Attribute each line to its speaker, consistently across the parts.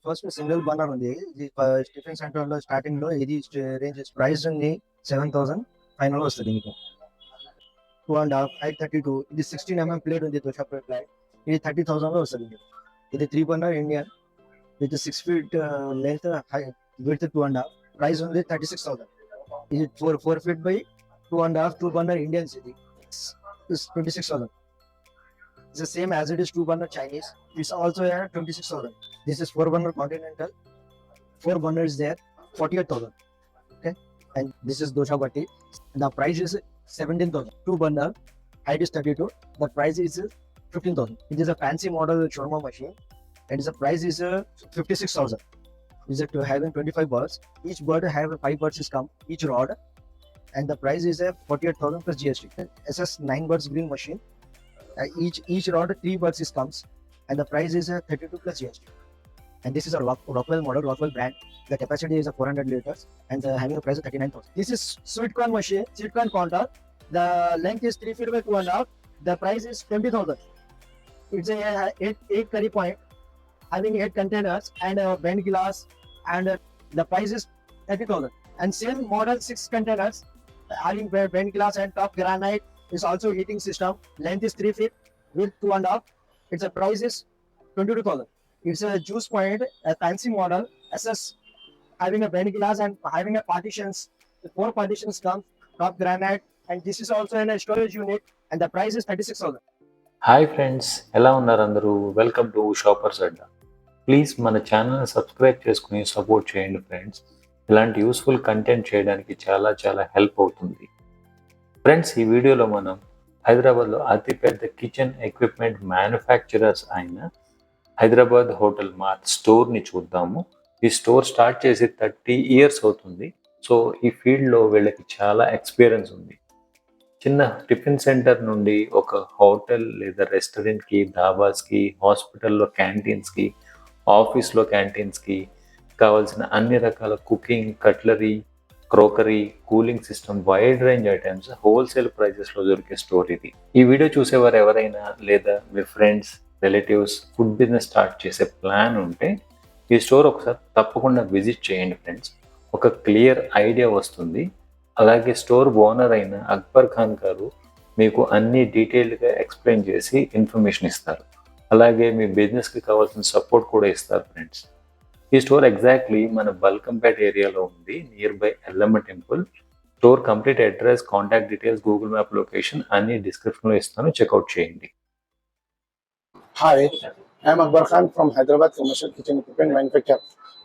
Speaker 1: First single burner ఉంది. ఇది tiffin centre లో స్టార్టింగ్ లో ఇది రేంజ్ ప్రైస్ ఉంది 7,000 ఫైనల్ లో వస్తుంది మీకు. 2.5 హైట్ 32. ఇది 16 ప్లేట్ ఉంది, దోశ ప్లేట్. ఇది 30,000 లో వస్తుంది మీకు. ఇది 3 burner Indian with 6 feet length, width 2.5. Price ఉంది 36,000. ఇది 4 feet by 2.5 2 burner Indians. Is 26,000. It's the same as it is 2 burner Chinese. It's also at 26,000. This is 4 burner Continental. 4 burners there, 48,000. Okay, and this is dosha batti. The price is 17,000. 2 burner, height is 32. The price is 15,000. It is a fancy model shawarma machine, and the price is 56,000. Is it having 25 birds? Each bird have 5 birds is come each rod, and the price is 48,000 plus GST. SS 9 birds green machine. Each rod 3 birds is comes, and the price is 32 plus GST. And this is a Rockwell model, Rockwell brand. The capacity is 400 liters, and having a price of 39,000. This is sweet corn machine, sweet corn counter. The length is 3 feet by 2.5. The price is 20,000. It's a 8 curry point, having 8 containers and a bent glass, and the price is 30,000. And same model 6 containers, having bent glass and top granite, is also heating system. Length is 3 feet, width 2.5. Its price is 22,000. It's a juice point, a fancy model, SS, having a bent glass and having a partitions. The 4 partitions come, top granite, and this is also in a storage unit, and the price is 36,000.
Speaker 2: Hi friends, ఎలా ఉన్నారు అందరూ? Welcome to shoppers Adda. Please మన ఛానల్ని subscribe చేసుకుని support చేయండి friends. ఇలాంటి useful content చేయడానికి చాలా హెల్ప్ అవుతుంది. ఫ్రెండ్స్, ఈ వీడియోలో మనం హైదరాబాద్లో అతిపెద్ద కిచెన్ ఎక్విప్మెంట్ మ్యానుఫ్యాక్చరర్స్ అయిన హైదరాబాద్ హోటల్ మార్ట్ స్టోర్ని చూద్దాము. ఈ స్టోర్ స్టార్ట్ చేసి 30 years అవుతుంది. సో ఈ ఫీల్డ్లో వీళ్ళకి చాలా ఎక్స్పీరియన్స్ ఉంది. చిన్న టిఫిన్ సెంటర్ నుండి ఒక హోటల్ లేదా రెస్టారెంట్కి, ధాబాస్కి, హాస్పిటల్లో క్యాంటీన్స్కి, ఆఫీస్లో క్యాంటీన్స్కి కావాల్సిన అన్ని రకాల cooking, cutlery, crockery, cooling system, wide range items wholesale ప్రైజెస్లో దొరికే స్టోర్ ఇది. ఈ వీడియో చూసేవారు ఎవరైనా లేదా మీ friends, relatives food business start చేసే ప్లాన్ ఉంటే ఈ స్టోర్ ఒకసారి తప్పకుండా విజిట్ చేయండి ఫ్రెండ్స్. ఒక క్లియర్ ఐడియా వస్తుంది. అలాగే స్టోర్ ఓనర్ అయిన అక్బర్ ఖాన్ గారు మీకు అన్ని డీటెయిల్డ్గా ఎక్స్ప్లెయిన్ చేసి ఇన్ఫర్మేషన్ ఇస్తారు. అలాగే మీ బిజినెస్కి కావాల్సిన సపోర్ట్ కూడా ఇస్తారు ఫ్రెండ్స్. ఈ స్టోర్ ఎగ్జాక్ట్లీ మన బల్కంపేట్ ఏరియాలో ఉంది, near by Yellamma temple. Store complete address, contact details, Google map location అన్ని డిస్క్రిప్షన్లో ఇస్తాను, చెక్అవుట్ చేయండి.
Speaker 3: Hi, I am Akbar Khan from Hyderabad Commercial Kitchen Equipment Manufacturer.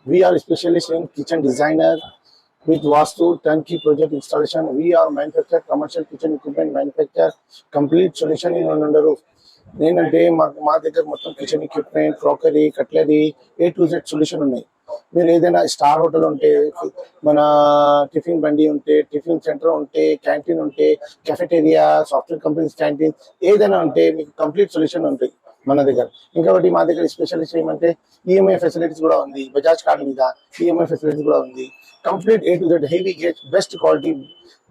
Speaker 3: We are specialists in kitchen designer with Vastu, turnkey project installation. We are manufacturer commercial kitchen equipment manufacturer, complete solution in one under roof. ఏంటంటే మా దగ్గర మొత్తం kitchen equipment, crockery, cutlery, A to Z solution ఉన్నాయి. మీరు ఏదైనా star hotel ఉంటే, మన tiffin బండి ఉంటే, టిఫిన్ సెంటర్ ఉంటే, క్యాంటీన్ ఉంటే, కెఫెటేరియా, సాఫ్ట్వేర్ కంపెనీస్ క్యాంటీన్, ఏదైనా ఉంటే మీకు కంప్లీట్ సొల్యూషన్ ఉంటాయి మన దగ్గర. ఇంకొకటి మా దగ్గర స్పెషలిస్ట్ ఏమంటే ఈఎంఐ ఫెసిలిటీస్ కూడా ఉంది. బజాజ్ కార్డు మీద ఈఎంఐ ఫెసిలిటీస్ కూడా ఉంది. Complete A to Z heavy gauge, best quality,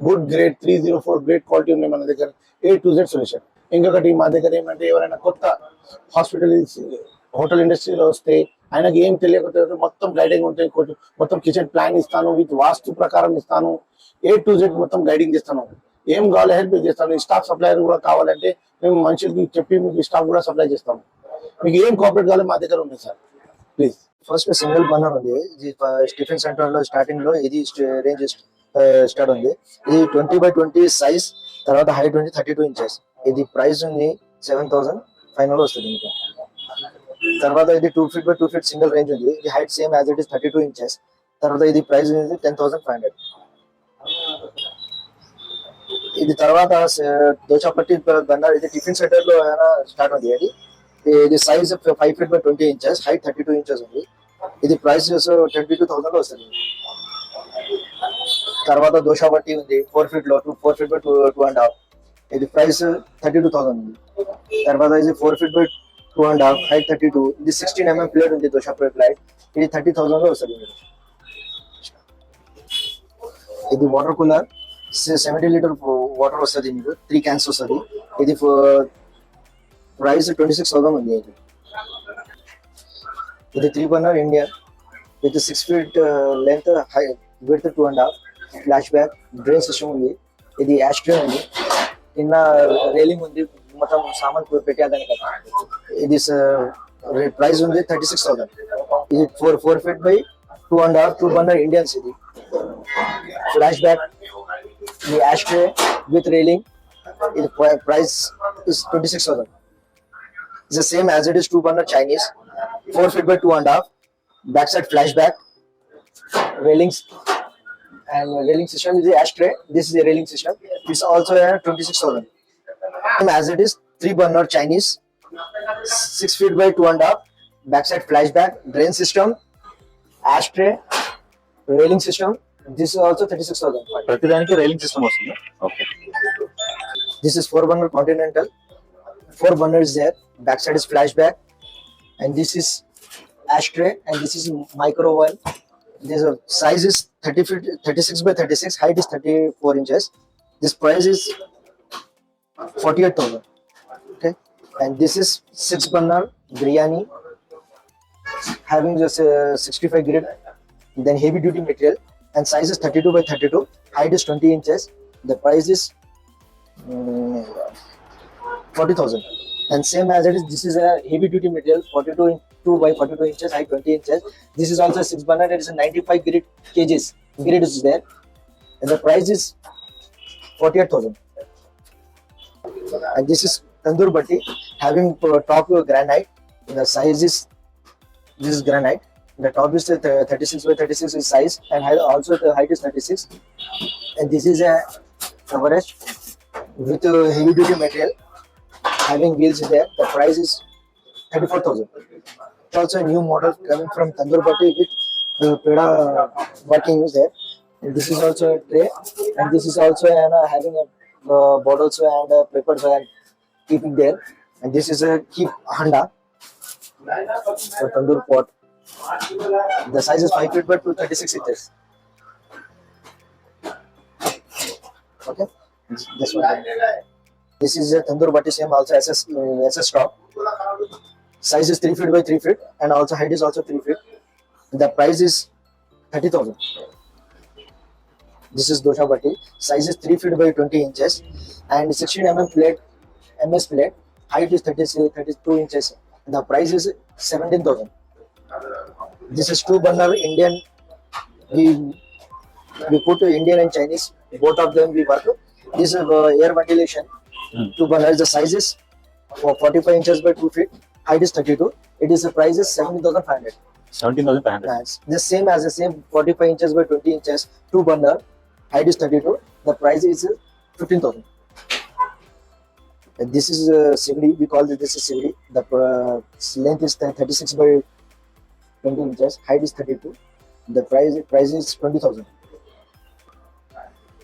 Speaker 3: good grade 304 grade quality ఉన్నాయి మన దగ్గర. A to Z solution. ఇంకొకటి మా దగ్గర ఏమంటే ఎవరైనా కొత్త హోటల్ ఇండస్ట్రీలో వస్తే ఆయనకి ఏం తెలియకపోతే మొత్తం గైడింగ్ ఉంటాయి. మొత్తం కిచెన్ ప్లాన్ ఇస్తాను, విత్ వాస్తు ప్రకారం ఇస్తాను. A to Z మొత్తం గైడింగ్ చేస్తాను. ఏం కావాలో హెల్ప్ చేస్తాను. స్టాక్ సప్లైర్ కూడా కావాలంటే మేము మనుషులకి చెప్పి మీకు స్టాక్ కూడా సప్లై చేస్తాము. మీకు ఏం కోఆపరేట్ కావాలో మా దగ్గర ఉంది sir. Please.
Speaker 1: First single burner ఉంది. ఇది టిఫిన్ సెంటర్ లో స్టార్టింగ్ లో ఇది రేంజ్ స్టార్ట్ ఉంది. ఇది 20 by 20 సైజ్, తర్వాత హైట్ ఉంది 32 inches. ఇది ప్రైస్ ఉంది 7,000 ఫైనల్ వస్తుంది మీకు. తర్వాత ఇది 2 feet by 2 feet single range ఉంది. ఇది height same as it is 32 inches. తర్వాత ఇది ప్రైస్ ఉంది 10,500. ఇది తర్వాత దోశా పట్టి బర్నర్, ఇది టిఫిన్ సెంటర్ లో స్టార్ట్ ఉంది. ఇది size 5 feet by 20 inches, height 32 inches ఉంది. ఇది ప్రైస్ 22,000 లో వస్తుంది. తర్వాత దోశా పట్టి ఉంది 4 feet లో, 4 feet by 2.5. ఇది ప్రైస్ 32,000 ఉంది. తర్వాత ఇది 4 feet by 2.5, హైట్ 32. ఇది 16 ప్లేట్ ఉంది, దోశా ప్లేట్. ఇది 30,000 లో వస్తుంది. ఇది వాటర్ కూలర్, 70 లీటర్ వాటర్ వస్తుంది మీకు, 3 cans వస్తుంది. ఇది ప్రైస్ 26,000 ఉంది. With a 3 burner Indian, with a 6 feet length, high width 2.5, flashback, drain system ఉంది. ఇది ashtray ఉంది. కింద రైలింగ్ ఉంది, మొత్తం సామాన్ పెట్టేదాని కదా. ఇది ప్రైస్ ఉంది 36,000. ఇది 4 feet by 2.5, 2 burner Indians ఇది. Flashback, the ashtray with railing. The price is 26,000. It's the same as it is 2 burner Chinese, 4 feet by 2.5, backside flashback, railings, and railing system is the ashtray. This is the railing system. It's also a 26,000. Same as it is 3 burner Chinese, 6 feet by 2.5, backside flashback, drain system, ashtray, railing system. This is also 36,000.
Speaker 2: ప్రతిదానికి railing system వస్తుంది. Okay.
Speaker 1: This is 4 burner Continental. 4 burner is there. Backside is flashback, and this is ashtray, and this is micro one. This size is 30 feet, 36 by 36. Height is 34 inches. This price is 48,000. Okay, and this is 6 burner biryani, having just 65 grid, then heavy duty material, and size is 32 by 32. Height is 20 inches. The price is 40,000. And same as it is, this is a heavy duty material, 42 by 42 inches, height 20 inches. This is also a 6 burner. It is a 95 grid kgs. Grid is there, and the price is 48,000. And this is tandoor batti, having top granite. The size is, this is granite. The top is 36 by 36 is size, and also the height is 36. And this is a coverage with heavy duty material, having wheels there. The price is 34,000. It's also a new model coming from tandoor batti with peda working is there. And this is also a tray, and this is also having a bottles and papers and keeping there. And this is a keep handa for tandoor pot. The size is 5 feet by 36 inches. Okay, this one. This is a tandoor batti, same also SS top. Size is 3 feet by 3 feet, and also height is also 3 feet. The price is 30,000. This is dosha batti. Size is 3 feet by 20 inches, and 16 plate, MS plate. Height is 32 inches. The price is 17,000. This is 2 burner Indian. We put Indian and Chinese, both of them we work. This is air ventilation. 2 burners. The size is 45 inches by 2 feet. Height is 32. It is the price is 17,500.
Speaker 2: 17,500.
Speaker 1: That's the same as the same 45 inches by 20 inches. 2 burner. Height is 32. The price is 15,000. And this is Sivri. We call this is Sivri. The length is 36 by 20 inches. Height is 32. The price is 20,000.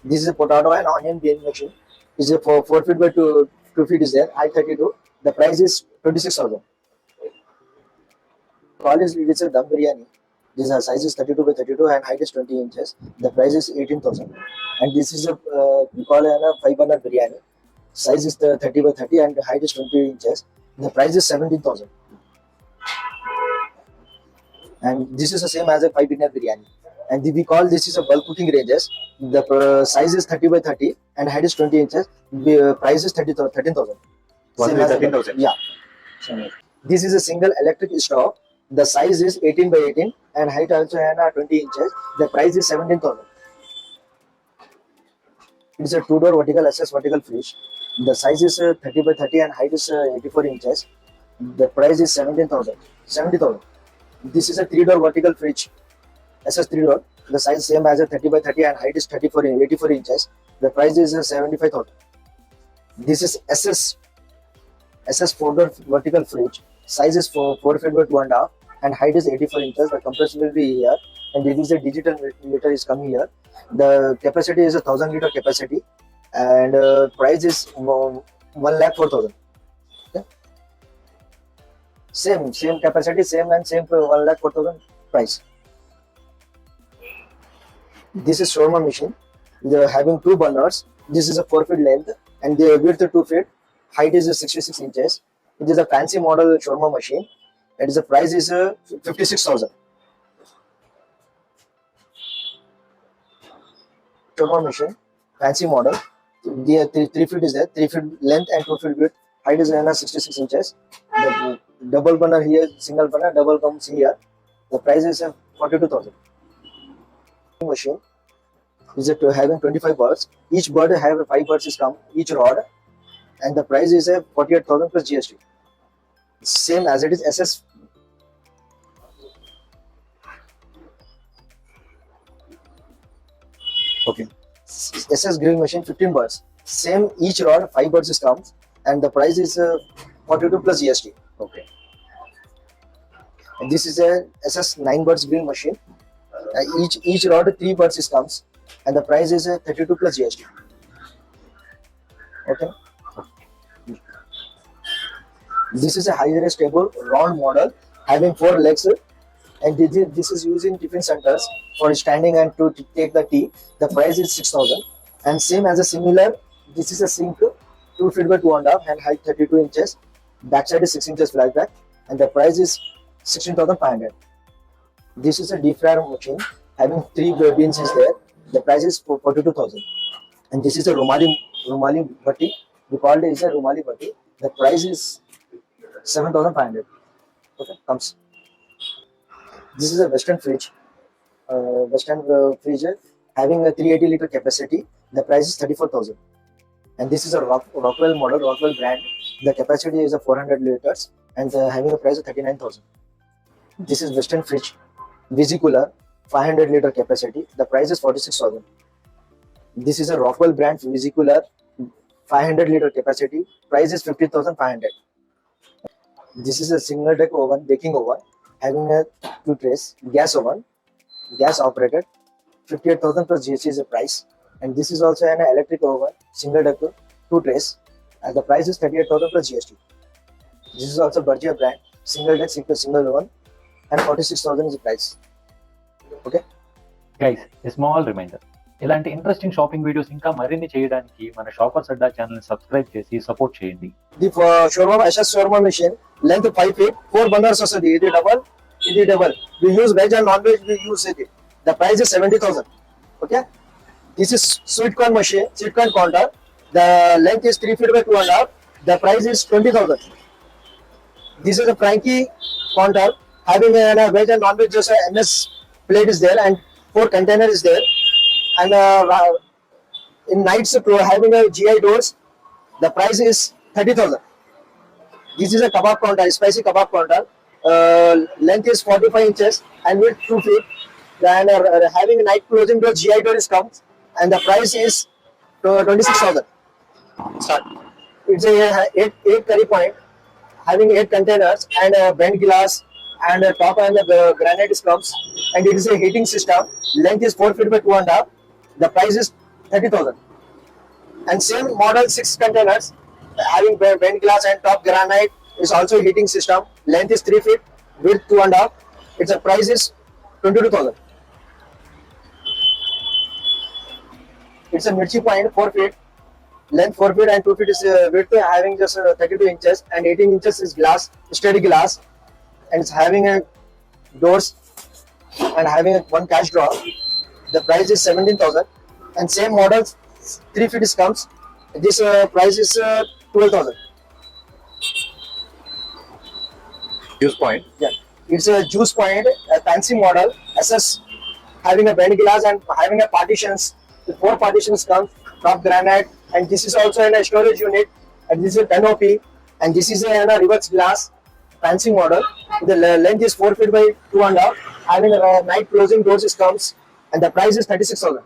Speaker 1: This is a potato and onion peeling machine. Is a 4 feet by 2 feet is there. Height 32. The price is 26,000. Call is, it's a dum biryani. This size is 32 by 32 and height is 20 inches. The price is 18,000. And this is a we call a 5 burner biryani. Size is 30 by 30 and height is 20 inches. The price is 17,000. And this is the same as a 5 burner biryani. And we call this is a bulk cooking ranges. The size is 30 by 30 and height is 20 inches. The price is 13,000.
Speaker 2: Only 13,000.
Speaker 1: Yeah. This is a single electric stove. The size is 18 by 18 and height also 20 inches. The price is 17,000. It is a 2-door vertical SS vertical fridge. The size is 30 by 30 and height is 84 inches. The price is 17,000. 70,000. This is a 3-door vertical fridge. SS 3-door. The size same as a 30 by 30 and height is 84 inches. The price is 75,000. This is SS 4-door vertical fridge. Size is 4 feet by 2.5 and height is 84 inches. The compressor will be here, and it is a digital meter is coming here. The capacity is a 1,000 liter capacity, and price is 1,04,000. Okay. Same capacity, same 1,04,000 price. This is shawarma machine. They are having 2 burners. This is a 4 feet length and the width 2 feet. Height is 66 inches. It is a fancy model shawarma machine. and the price is 56,000. Shawarma machine, fancy model. The 3 feet is there, 3 feet length and 2 feet width. Height is 66 inches. The double burner here, single burner, double comes here. The price is 42,000. Machine is having 25 birds. Each bird have 5 birds is come, each rod, and the price is 48,000 plus GST. Same as it is SS. Okay. SS grilling machine 15 birds. Same each rod 5 birds is comes, and the price is 42 plus GST.
Speaker 2: Okay.
Speaker 1: And this is a SS 9 birds grilling machine. Each rod 3 birds is comes, and the price is 32 plus GST. Okay. This is a high stable round model having 4 legs, and this is used in tiffin centers for standing and to take the tea. The price is 6,000. And same as a similar, this is a sink 2 feet by 2.5 and height 32 inches. Backside is 6 inches flat back, and the price is 16,500. This is a deep fryer machine having 3 beans is there. The price is 42,000. And this is a Rumali batti. We call it is a Rumali batti. The price is 7,500. Okay, comes. This is a Western fridge. Fridge having a 380 liter capacity. The price is 34,000. And this is a Rockwell model, Rockwell brand. The capacity is a 400 liters and having a price of 39,000. This is Western fridge, Visi-Cooler, 500 liter capacity. The price is 46,000. This is a Rockwell brand Visi-Cooler, 500 liter capacity. Price is 50,500. This is a single deck oven, baking oven, having a 2 trays, gas oven, gas operated, 58,000 plus GST is the price. And this is also an electric oven, single deck, 2 trays, and the price is 38,000 plus GST. This is also Berger brand, single deck, single oven, and 46,000 is the price. Okay.
Speaker 2: Guys a small reminder, ఇలాంటి interesting shopping videos ఇంకా మరిన్ని చేయడానికి మన shoppers Adda channel ని subscribe చేసి support చేయండి.
Speaker 1: The shawarma SS shawarma machine, length 5 feet, 4 burners also. It is double. We use veg and non-veg. We use it. The price is 70,000. Okay. This is sweet corn machine, sweet corn counter. The length is 3 feet by 2.5. The price is 20,000. This is a Frankie counter having a veg and non-veg. Just a MS plate is there and 4 container is there. And in nights having a GI doors. The price is 30,000. This is a kebab counter, spicy kebab counter. Length is 45 inches and width 2 feet. And having a night closing door, GI door is comes, and the price is 26,000. Start. It's a 8 curry point, having 8 containers and a bent glass and a top and the granite is comes, and it is a heating system. Length is 4 feet by 2.5. The price is 30,000. And same model 6 containers having bent glass and top granite is also heating system. Length is 3 feet, width 2.5. Its price is 22,000. It's a mirchi point 4 feet, length 4 feet and 2 feet is width, having just 32 inches and 18 inches is glass, steady glass, and it's having a doors and having a 1 cash drawer. The price is 17,000. And same model 3 feet is comes. This price is 12,000.
Speaker 2: Juice point.
Speaker 1: Yeah, it's a juice point, a fancy model, SS, having a bent glass and having a partitions. The 4 partitions come, top granite, and this is also in a storage unit. And this is a 10 OP, and this is a reverse glass, fancy model. The length is 4 feet by 2.5, having a night closing doors is comes, and the price is 36,000.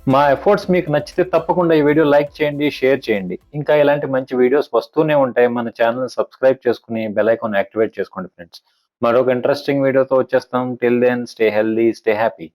Speaker 2: మా efforts మీకు నచ్చితే తప్పకుండా ఈ video like చేయండి, share చేయండి. ఇంకా ఇలాంటి మంచి వీడియోస్ వస్తూనే ఉంటాయి. మన ఛానల్ సబ్స్క్రైబ్ చేసుకుని బెల్ ఐకాన్ యాక్టివేట్ చేసుకోండి ఫ్రెండ్స్. మరొక ఇంట్రెస్టింగ్ వీడియోతో వచ్చేస్తాం. Till then stay healthy, stay happy.